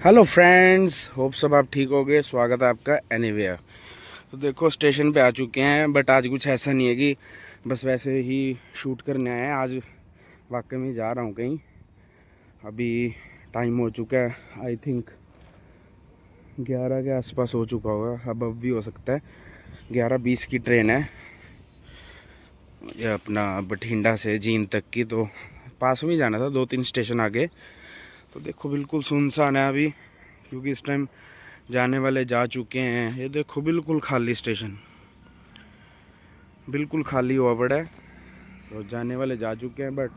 Hello friends, hope सब आप ठीक होगे। स्वागत है आपका एनीवेयर। तो देखो स्टेशन पे आ चुके हैं, बट आज कुछ ऐसा नहीं है कि बस वैसे ही शूट करने आए हैं। आज वाकई में जा रहा हूँ कहीं। अभी टाइम हो चुका है, आई थिंक 11 के आसपास हो चुका होगा, अब भी हो सकता है। 11:20 की ट्रेन है ये अपना बठिंडा से जींद तक की। तो पास में ही जाना था, 2-3 स्टेशन आगे। तो देखो बिल्कुल सुनसान है अभी, क्योंकि इस टाइम जाने वाले जा चुके हैं। ये देखो बिल्कुल खाली स्टेशन, बिल्कुल खाली हुआ पड़ा है। तो जाने वाले जा चुके हैं, बट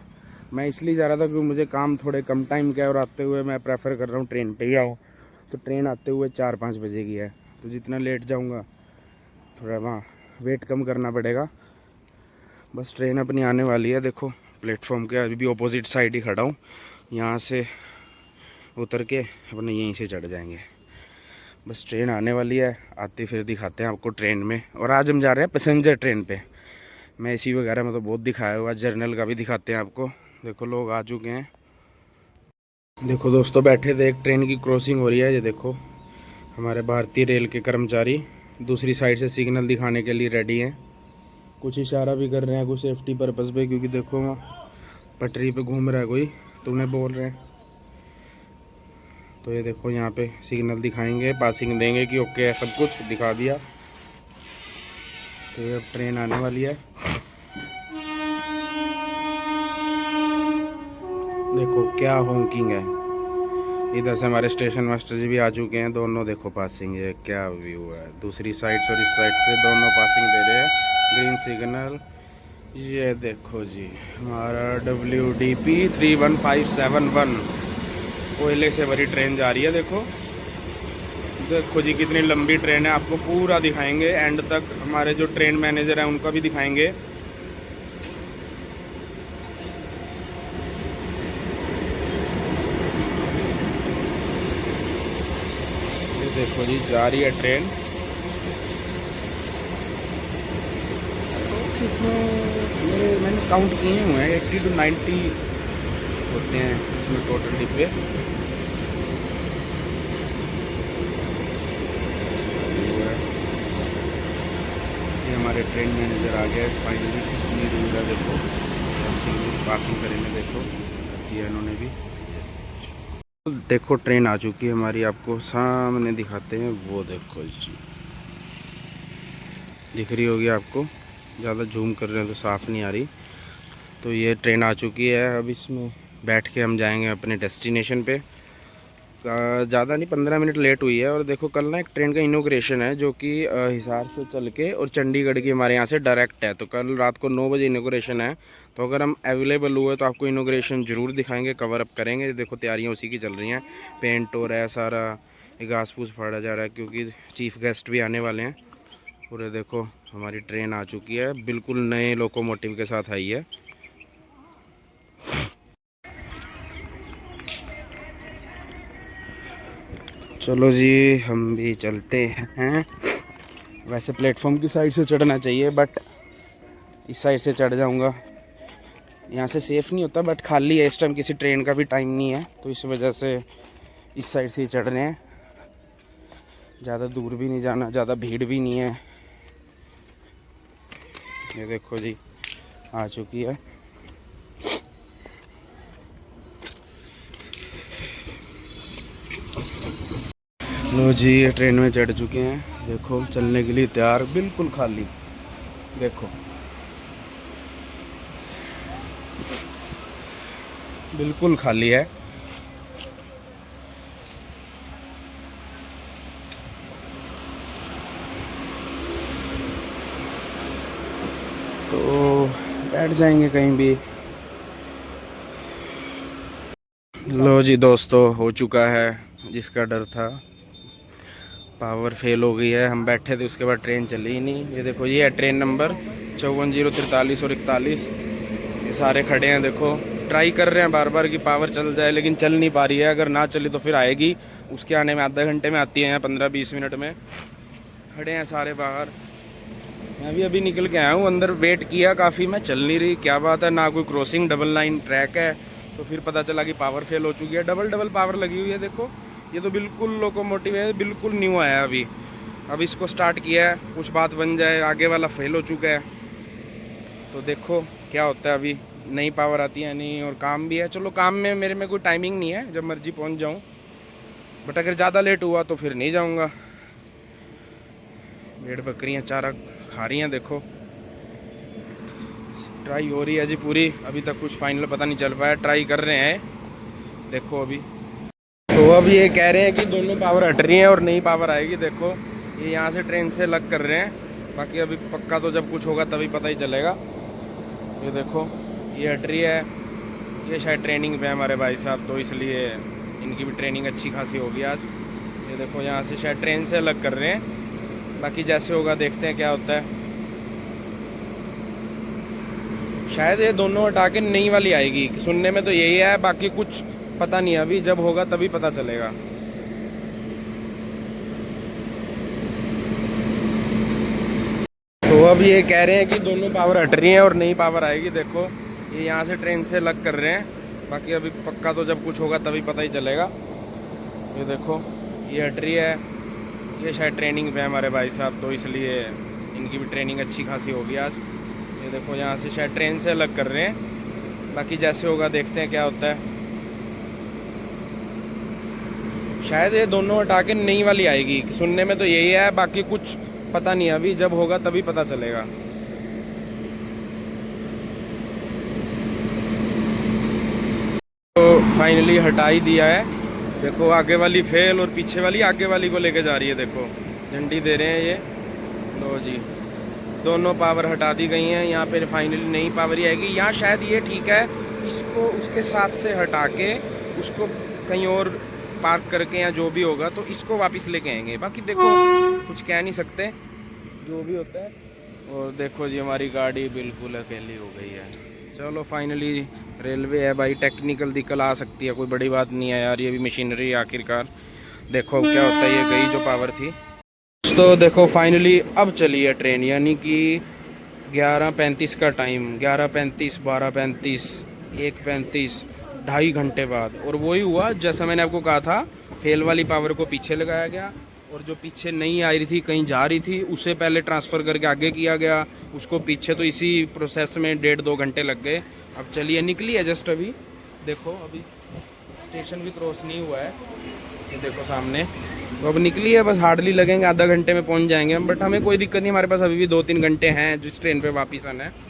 मैं इसलिए जा रहा था क्योंकि मुझे काम थोड़े कम टाइम का है और आते हुए मैं प्रेफर कर रहा हूँ ट्रेन पे ही आऊँ। तो ट्रेन आते हुए 4-5 बजे की है, तो जितना लेट जाऊँगा थोड़ा वहाँ वेट कम करना पड़ेगा। बस ट्रेन अपनी आने वाली है। देखो प्लेटफॉर्म के अभी भी अपोजिट साइड ही खड़ा हूँ। यहाँ से उतर के अपने यहीं से चढ़ जाएंगे। बस ट्रेन आने वाली है, आते फिर दिखाते हैं आपको ट्रेन में। और आज हम जा रहे हैं पैसेंजर ट्रेन पे। मैं एसी वगैरह में तो बहुत दिखाया हुआ, जर्नल का भी दिखाते हैं आपको। देखो लोग आ चुके हैं। देखो दोस्तों बैठे थे, एक ट्रेन की क्रॉसिंग हो रही है। ये देखो हमारे भारतीय रेल के कर्मचारी दूसरी साइड से सिग्नल दिखाने के लिए रेडी हैं। कुछ इशारा भी कर रहे हैं, कुछ सेफ्टी पर्पज़ पे, क्योंकि देखो पटरी पे घूम रहा है कोई, तो उन्हें बोल रहे हैं। तो ये देखो यहाँ पे सिग्नल दिखाएंगे, पासिंग देंगे कि ओके है, सब कुछ दिखा दिया। तो ये अब ट्रेन आने वाली है। देखो क्या हॉकिंग है। इधर से हमारे स्टेशन मास्टर जी भी आ चुके हैं। दोनों देखो पासिंग, ये क्या व्यू है। दूसरी साइड से और इस साइड से दोनों पासिंग दे रहे हैं, ग्रीन सिग्नल। ये देखो जी हमारा WDP 31571 कोयले से भरी ट्रेन जा रही है। देखो देखो जी कितनी लंबी ट्रेन है, आपको पूरा दिखाएंगे एंड तक। हमारे जो ट्रेन मैनेजर हैं उनका भी दिखाएंगे। ये देखो जी जा रही है ट्रेन। इसमें मैंने काउंट किए हुए हैं, 80 to 90 होते हैं इसमें टोटल डिब्बे। ये हमारे ट्रेन मैनेजर आ गए फाइनली। कितनी दूर है देखो, पासिंग करेंगे। देखो किया इन्होंने भी। देखो ट्रेन आ चुकी है हमारी, आपको सामने दिखाते हैं। वो देखो जी दिख रही होगी आपको, ज़्यादा जूम कर रहे हैं तो साफ़ नहीं आ रही। तो ये ट्रेन आ चुकी है, अब इसमें बैठ के हम जाएंगे अपने डेस्टिनेशन पे। ज़्यादा नहीं, 15 मिनट लेट हुई है। और देखो कल ना एक ट्रेन का इनॉग्रेशन है, जो कि हिसार से चल के और चंडीगढ़ की हमारे यहाँ से डायरेक्ट है। तो कल रात को 9 बजे इनॉग्रेशन है। तो अगर हम अवेलेबल हुए तो आपको इनॉग्रेशन ज़रूर दिखाएंगे, कवर अप करेंगे। देखो तैयारियाँ उसी की चल रही हैं, पेंट हो रहा है सारा, घास फूस फाड़ा जा रहा है, क्योंकि चीफ गेस्ट भी आने वाले हैं। पूरे देखो हमारी ट्रेन आ चुकी है, बिल्कुल नए लोकोमोटिव के साथ आई है। चलो जी हम भी चलते हैं। वैसे प्लेटफॉर्म की साइड से चढ़ना चाहिए, बट इस साइड से चढ़ जाऊंगा। यहाँ से सेफ़ नहीं होता, बट खाली है इस टाइम, किसी ट्रेन का भी टाइम नहीं है, तो इस वजह से इस साइड से ही चढ़ रहे हैं। ज़्यादा दूर भी नहीं जाना, ज़्यादा भीड़ भी नहीं है। ये देखो जी आ चुकी है। लो जी ये ट्रेन में चढ़ चुके हैं। देखो चलने के लिए तैयार, बिल्कुल खाली। देखो बिल्कुल खाली है। तो बैठ जाएंगे कहीं भी। लो जी दोस्तों हो चुका है, जिसका डर था। पावर फेल हो गई है, हम बैठे थे उसके बाद ट्रेन चली ही नहीं। ये देखो ये है ट्रेन नंबर 54, 043 और 41। ये सारे खड़े हैं। देखो ट्राई कर रहे हैं बार बार कि पावर चल जाए, लेकिन चल नहीं पा रही है। अगर ना चली तो फिर आएगी, उसके आने में आधा घंटे में आती है, 15-20 मिनट में। खड़े हैं सारे बाहर। मैं भी अभी निकल के आया हूँ, अंदर वेट किया काफ़ी, मैं चल नहीं रही। क्या बात है, ना कोई क्रॉसिंग, डबल लाइन ट्रैक है। तो फिर पता चला कि पावर फेल हो चुकी है। डबल पावर लगी हुई है देखो, ये तो बिल्कुल लोकोमोटिव है, बिल्कुल न्यू आया अभी। अब इसको स्टार्ट किया है, कुछ बात बन जाए, आगे वाला फेल हो चुका है। तो देखो क्या होता है अभी, नई पावर आती है नहीं, और काम भी है। चलो काम में मेरे में कोई टाइमिंग नहीं है, जब मर्जी पहुंच जाऊं, बट अगर ज़्यादा लेट हुआ तो फिर नहीं जाऊंगा। भेड़ बकरियां चारा खा रही हैं, देखो। ट्राई हो रही है जी पूरी, अभी तक कुछ फाइनल पता नहीं चल पाया, ट्राई कर रहे हैं, देखो अभी। तो अब ये कह रहे हैं कि दोनों पावर हट रही हैं और नई पावर आएगी, देखो। ये यहाँ से ट्रेन से अलग कर रहे हैं, बाकी अभी पक्का तो जब कुछ होगा तभी पता ही चलेगा। ये देखो ये हट रही है, ये शायद ट्रेनिंग पे है हमारे भाई साहब, तो इसलिए इनकी भी ट्रेनिंग अच्छी खासी होगी आज। ये देखो यहाँ से शायद ट्रेन से अलग कर रहे हैं, बाकी जैसे होगा देखते हैं क्या होता है। शायद ये दोनों हटा के नई वाली आएगी, सुनने में तो यही है, बाकी कुछ पता नहीं, अभी जब होगा तभी पता चलेगा। तो अब ये कह रहे हैं कि दोनों पावर हट रही हैं और नई पावर आएगी, देखो। ये यहाँ से ट्रेन से अलग कर रहे हैं, बाकी अभी पक्का तो जब कुछ होगा तभी पता ही चलेगा। ये देखो ये हट रही है, ये शायद ट्रेनिंग पे है हमारे भाई साहब, तो इसलिए इनकी भी ट्रेनिंग अच्छी खासी होगी आज। ये देखो यहाँ से शायद ट्रेन से अलग कर रहे हैं, बाकी जैसे होगा देखते हैं क्या होता है। शायद ये दोनों हटा के नई वाली आएगी, सुनने में तो यही है, बाकी कुछ पता नहीं, अभी जब होगा तभी पता चलेगा। तो फाइनली हटा ही दिया है, देखो। आगे वाली फेल और पीछे वाली आगे वाली को लेके जा रही है, देखो झंडी दे रहे हैं ये। लो जी, दोनों पावर हटा दी गई हैं, यहाँ पे फाइनली नई पावर ही आएगी। यहाँ शायद ये ठीक है, इसको उसके साथ से हटा के उसको कहीं और पार्क करके या जो भी होगा, तो इसको वापस लेके आएंगे। बाकी देखो कुछ कह नहीं सकते, जो भी होता है। और देखो जी हमारी गाड़ी बिल्कुल अकेली हो गई है। चलो फाइनली रेलवे है भाई, टेक्निकल दिक्कत आ सकती है, कोई बड़ी बात नहीं है यार, ये भी मशीनरी है आखिरकार। देखो क्या होता है, ये गई जो पावर थी। तो देखो फाइनली अब चली है ट्रेन, यानी कि 11:35 का टाइम, 11:35, 12:35, 1:35, 2.5 घंटे बाद। और वही हुआ जैसा मैंने आपको कहा था, फेल वाली पावर को पीछे लगाया गया, और जो पीछे नहीं आ रही थी, कहीं जा रही थी, उसे पहले ट्रांसफ़र करके आगे किया गया, उसको पीछे। तो इसी प्रोसेस में 1.5-2 घंटे लग गए। अब चलिए, निकली है जस्ट अभी, देखो अभी स्टेशन भी क्रॉस नहीं हुआ है, ये देखो सामने। तो अब निकली है, बस हार्डली लगेंगे, आधा घंटे में पहुंच जाएंगे हम। बट हमें कोई दिक्कत नहीं, हमारे पास अभी भी 2-3 घंटे हैं जिस ट्रेन पे वापस आना है।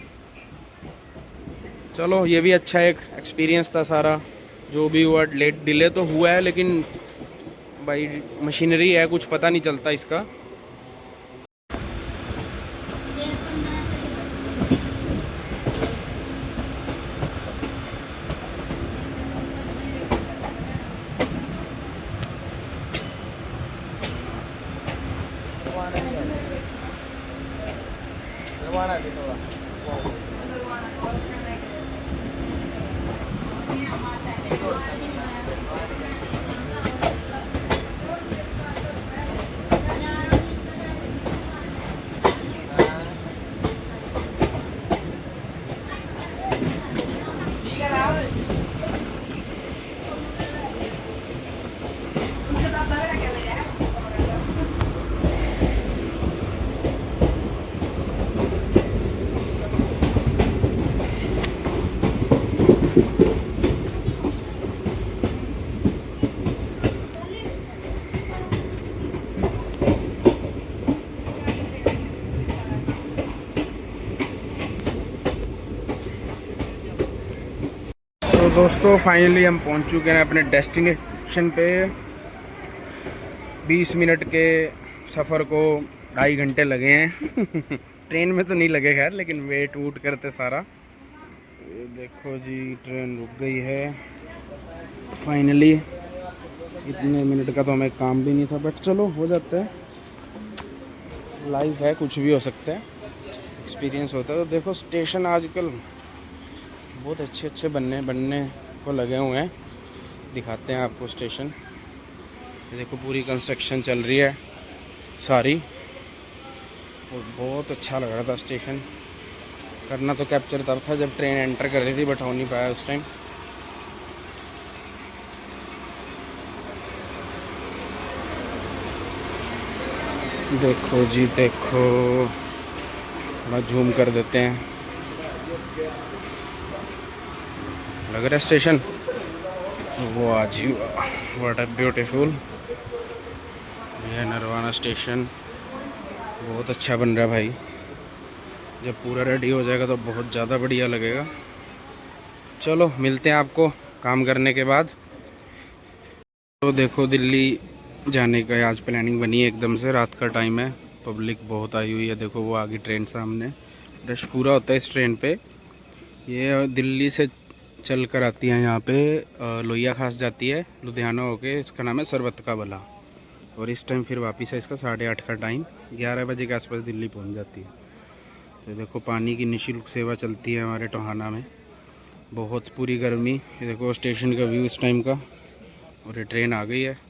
चलो ये भी अच्छा एक एक्सपीरियंस था सारा, जो भी हुआ। लेट डिले तो हुआ है, लेकिन भाई मशीनरी है, कुछ पता नहीं चलता इसका। तो दोस्तों फाइनली हम पहुंच चुके हैं अपने डेस्टिनेशन पे। 20 मिनट के सफ़र को 2.5 घंटे लगे हैं। ट्रेन में तो नहीं लगे खैर, लेकिन वेट वूट करते सारा। ये देखो जी ट्रेन रुक गई है फाइनली। इतने मिनट का तो हमें काम भी नहीं था, बट चलो हो जाता है, लाइफ है, कुछ भी हो सकता है, एक्सपीरियंस होता है। तो देखो स्टेशन आजकल बहुत अच्छे अच्छे बनने को लगे हुए हैं, दिखाते हैं आपको स्टेशन। ये देखो पूरी कंस्ट्रक्शन चल रही है सारी, और बहुत अच्छा लग रहा था स्टेशन। करना तो कैप्चर तब था जब ट्रेन एंटर कर रही थी, बट हो नहीं पाया उस टाइम। देखो जी देखो, थोड़ा जूम कर देते हैं, लग रहा है स्टेशन। वो आज ही व्हाट अ ब्यूटीफुल, ये नरवाना स्टेशन बहुत अच्छा बन रहा है भाई। जब पूरा रेडी हो जाएगा तो बहुत ज़्यादा बढ़िया लगेगा। चलो मिलते हैं आपको काम करने के बाद। तो देखो दिल्ली जाने का आज प्लानिंग बनी है एकदम से, रात का टाइम है, पब्लिक बहुत आई हुई है। देखो वो आगे ट्रेन सामने, रश पूरा होता है इस ट्रेन पे। ये दिल्ली से चल कर आती है यहाँ पे, लोहिया खास जाती है लुधियाना होके, इसका नाम है सरबत का भला। और इस टाइम फिर वापस है इसका 8:30 का टाइम, 11 बजे के आसपास दिल्ली पहुँच जाती है। तो देखो पानी की निःशुल्क सेवा चलती है हमारे टोहाना में, बहुत पूरी गर्मी। ये देखो स्टेशन का व्यू इस टाइम का, और ये ट्रेन आ गई है।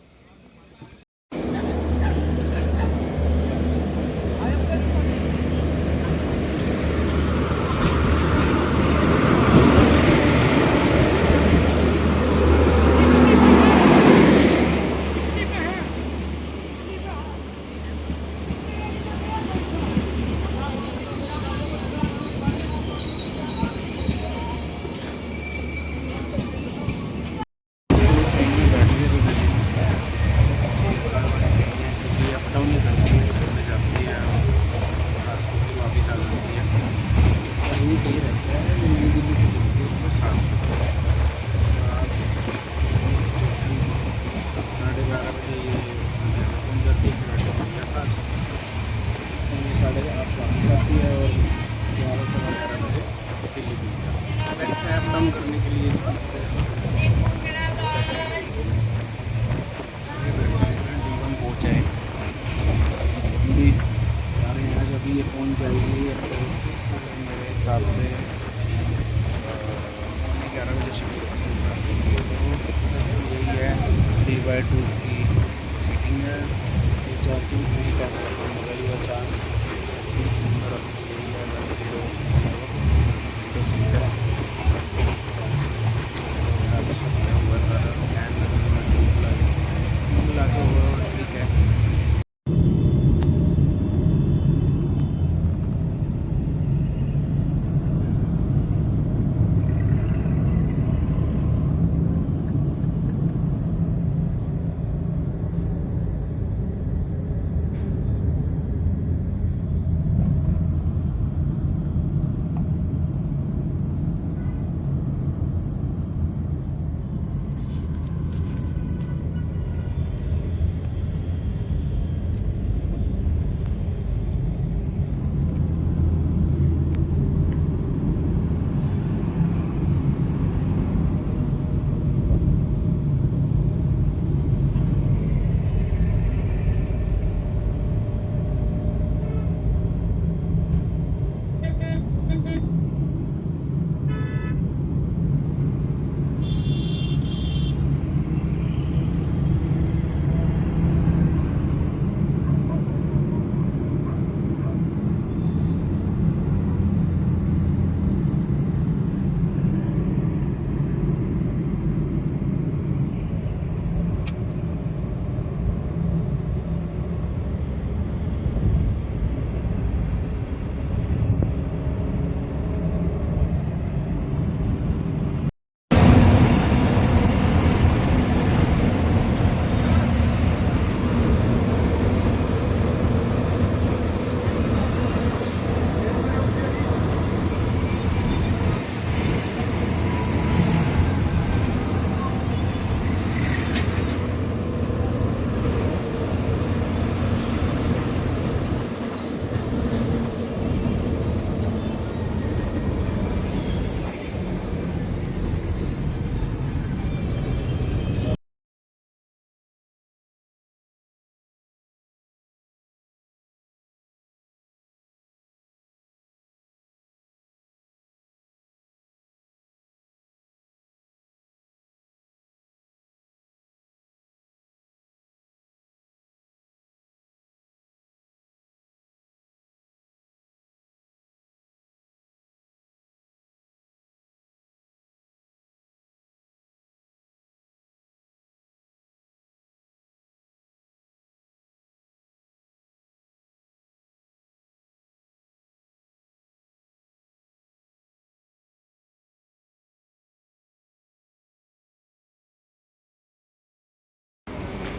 करने के लिए पहुँच जाए भी हमारे यहाँ, जब ये पहुँच जाएगी मेरे हिसाब से 11 बजे शिफ्ट। यही है 3/2 की सीटिंग है, चार्जिंग फ्री का मोबाइल का चार्ज ठीक है।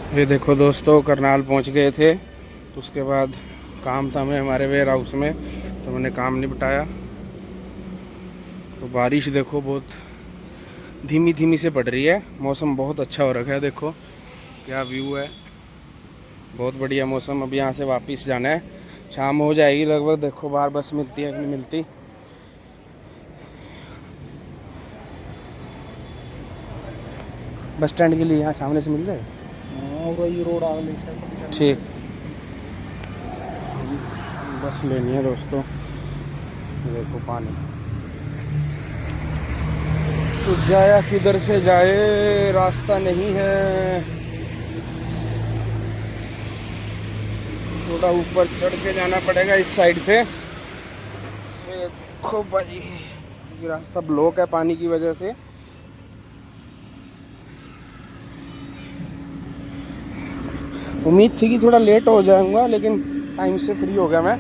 ये देखो दोस्तों, करनाल पहुंच गए थे, तो उसके बाद काम था हमें हमारे वेयर हाउस में, तो मैंने काम निपटाया। तो बारिश देखो बहुत धीमी धीमी से पड़ रही है, मौसम बहुत अच्छा हो रखा है, देखो क्या व्यू है, बहुत बढ़िया मौसम। अब यहाँ से वापस जाना है, शाम हो जाएगी लगभग, देखो बाहर बस मिलती है कि नहीं मिलती। बस स्टैंड के लिए यहाँ सामने से मिल जाए, रोड आगे ठीक। बस लेनी है दोस्तों, देखो पानी तो जाया किधर से जाए, रास्ता नहीं है, थोड़ा ऊपर चढ़ के जाना पड़ेगा इस साइड से। ये देखो भाई, ये रास्ता ब्लॉक है पानी की वजह से। उम्मीद थी कि थोड़ा लेट हो जाऊंगा, लेकिन टाइम से फ्री हो गया मैं।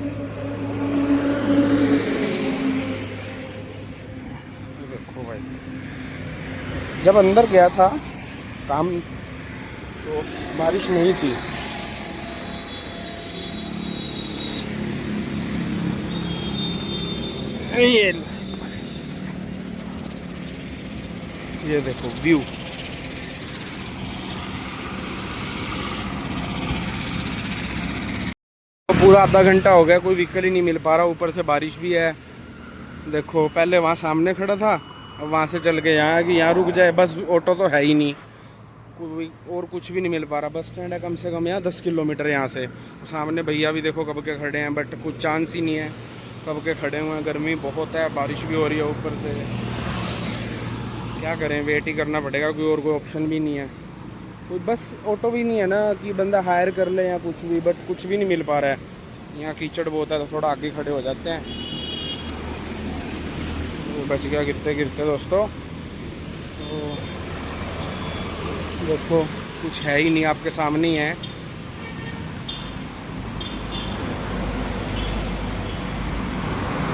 देखो भाई, जब अंदर गया था काम तो बारिश नहीं थी। ये देखो व्यू, पूरा आधा घंटा हो गया, कोई व्हीकल ही नहीं मिल पा रहा, ऊपर से बारिश भी है। देखो पहले वहाँ सामने खड़ा था, अब वहाँ से चल के यहाँ कि यहाँ रुक जाए, बस ऑटो तो है ही नहीं, कोई और कुछ भी नहीं मिल पा रहा। बस स्टैंड है कम से कम यहाँ 10 किलोमीटर यहाँ से। सामने भैया भी देखो कब के खड़े हैं, बट कुछ चांस ही नहीं है, कब के खड़े हुए हैं। गर्मी बहुत है, बारिश भी हो रही है ऊपर से, क्या करें, वेट ही करना पड़ेगा, कोई और कोई ऑप्शन भी नहीं है। कोई बस ऑटो भी नहीं है ना कि बंदा हायर कर ले या कुछ भी, बट कुछ भी नहीं मिल पा रहा है। यहाँ कीचड़ बहुत है, तो थोड़ा आगे खड़े हो जाते हैं। वो बच गया गिरते गिरते दोस्तों। तो देखो कुछ है ही नहीं, आपके सामने ही है।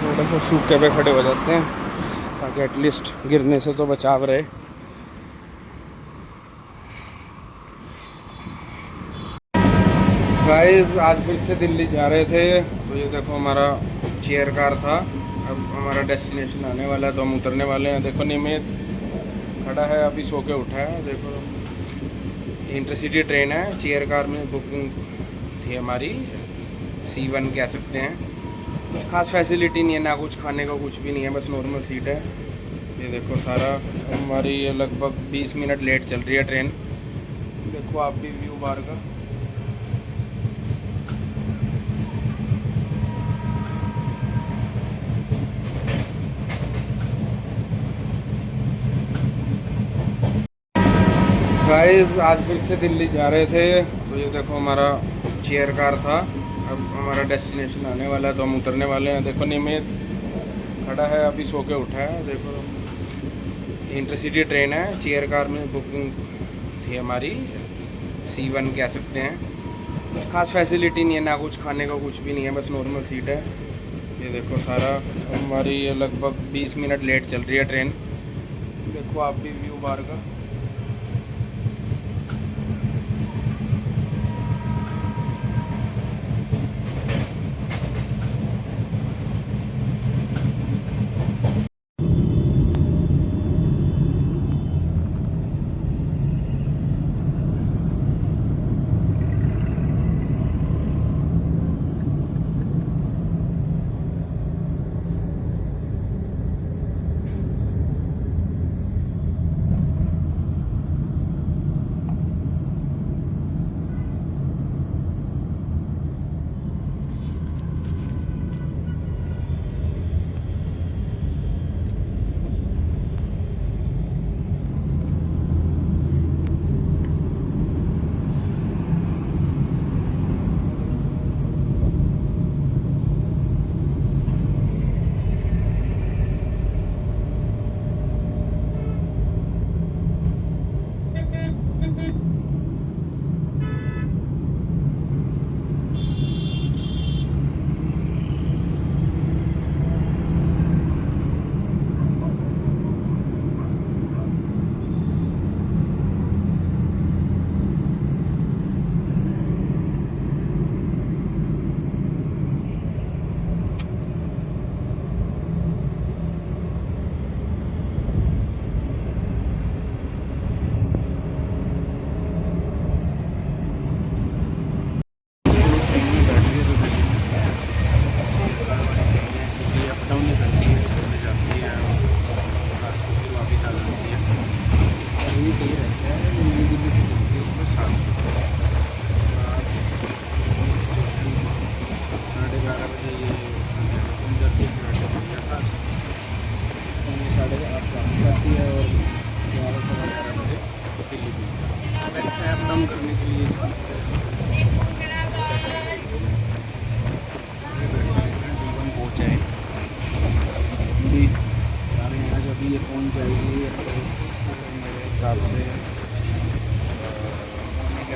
थोड़ा सा सूखे पे खड़े हो जाते हैं, ताकि एटलीस्ट गिरने से तो बचाव रहे। गाइस आज फिर से दिल्ली जा रहे थे, तो ये देखो हमारा चेयर कार था, अब हमारा डेस्टिनेशन आने वाला है, तो हम उतरने वाले हैं। देखो निमित खड़ा है, अभी सो के उठा है। देखो इंटरसिटी ट्रेन है, चेयर कार में बुकिंग थी हमारी, C1 कह सकते हैं। कुछ खास फैसिलिटी नहीं है, ना कुछ खाने का कुछ भी नहीं है, बस नॉर्मल सीट है। ये देखो सारा, हमारी ये लगभग 20 मिनट लेट चल रही है ट्रेन। देखो आप भी व्यू बाहर का। गाइस आज फिर से दिल्ली जा रहे थे, तो ये देखो हमारा चेयर कार था, अब हमारा डेस्टिनेशन आने वाला है, तो हम उतरने वाले हैं। देखो निमित खड़ा है, अभी सो के उठा है। देखो इंटरसिटी ट्रेन है, चेयर कार में बुकिंग थी हमारी, C1 कह सकते हैं। कुछ खास फैसिलिटी नहीं है, ना कुछ खाने का कुछ भी नहीं है, बस नॉर्मल सीट है। ये देखो सारा, हमारी ये लगभग 20 मिनट लेट चल रही है ट्रेन। देखो आप भी व्यू बाहर का।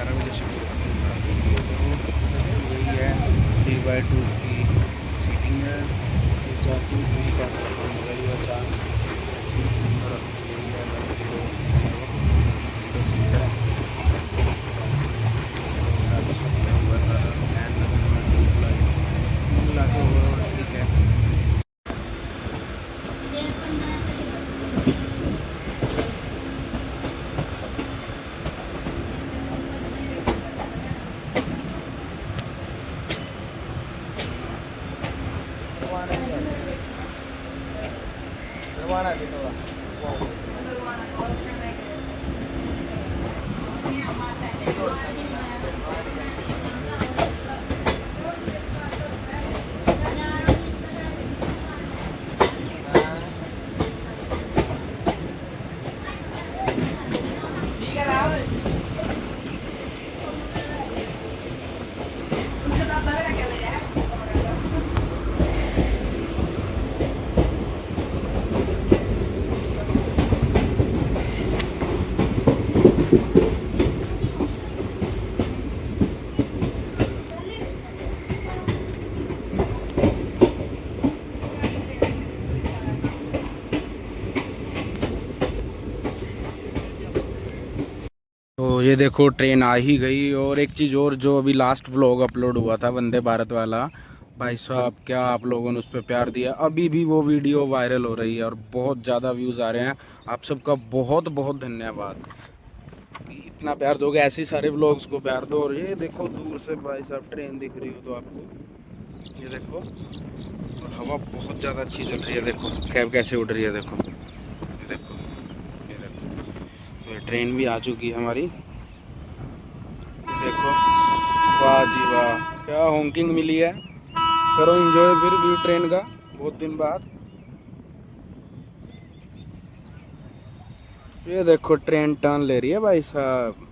12 बजे शुरू होती है। यही है 3x2 की सीटिंग है, चार्जिंग पूरी का गई है चार्ज और यही है तो सीट है हुआ सारा फैन लगा ओवरऑल ठीक है। तो ये देखो ट्रेन आ ही गई। और एक चीज़ और, जो अभी लास्ट व्लॉग अपलोड हुआ था वंदे भारत वाला, भाई साहब क्या आप लोगों ने उस पर प्यार दिया। अभी भी वो वीडियो वायरल हो रही है और बहुत ज़्यादा व्यूज़ आ रहे हैं। आप सबका बहुत बहुत धन्यवाद कि इतना प्यार दोगे, ऐसे ही सारे व्लॉग्स को प्यार दो। और ये देखो दूर से भाई साहब ट्रेन दिख रही हो तो आपको, ये देखो, और हवा बहुत ज़्यादा अच्छी चल रही है। देखो कैब कैसे उड़ रही है, देखो ये देखो, ये देखो। तो ट्रेन भी आ चुकी है हमारी, देखो। वाह जी वाह, क्या होंकिंग मिली है। करो एंजॉय फिर व्यू ट्रेन का बहुत दिन बाद। ये देखो ट्रेन टर्न ले रही है भाई साहब।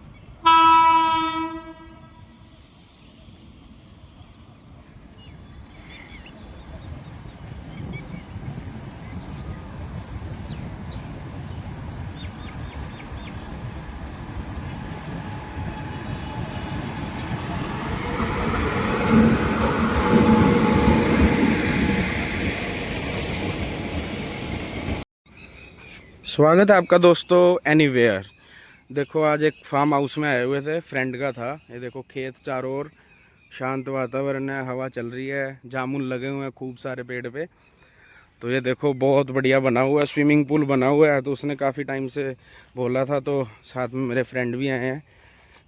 स्वागत है आपका दोस्तों एनीवेयर। देखो आज एक फार्म हाउस में आए हुए थे, फ्रेंड का था। ये देखो खेत चारों ओर, शांत वातावरण है, हवा चल रही है, जामुन लगे हुए हैं खूब सारे पेड़ पे। तो ये देखो बहुत बढ़िया बना हुआ है, स्विमिंग पूल बना हुआ है। तो उसने काफ़ी टाइम से बोला था, तो साथ में मेरे फ्रेंड भी आए हैं।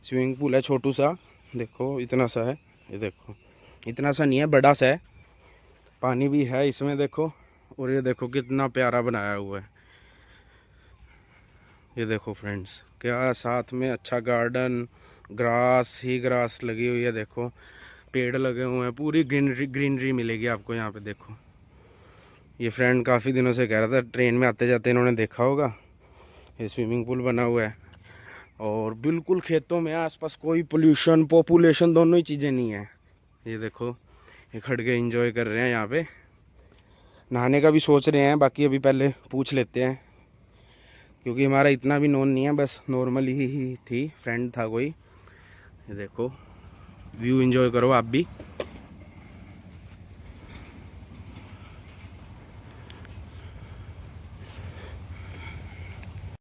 स्विमिंग पूल है छोटू सा, देखो इतना सा है। ये देखो इतना सा नहीं है, बड़ा सा है। पानी भी है इसमें देखो। और ये देखो कितना प्यारा बनाया हुआ है। ये देखो फ्रेंड्स, क्या साथ में अच्छा गार्डन, ग्रास ही ग्रास लगी हुई है। देखो पेड़ लगे हुए हैं, पूरी ग्रीनरी ग्रीनरी मिलेगी आपको यहाँ पे। देखो ये फ्रेंड काफ़ी दिनों से कह रहा था, ट्रेन में आते जाते इन्होंने देखा होगा। ये स्विमिंग पूल बना हुआ है और बिल्कुल खेतों में, आसपास कोई पोल्यूशन पॉपुलेशन दोनों ही चीज़ें नहीं है। ये देखो ये खड़ के एंजॉय कर रहे हैं यहाँ पे। नहाने का भी सोच रहे हैं, बाकी अभी पहले पूछ लेते हैं, क्योंकि हमारा इतना भी नोन नहीं है, बस नॉर्मली ही थी, फ्रेंड था कोई। ये देखो व्यू एंजॉय करो आप भी।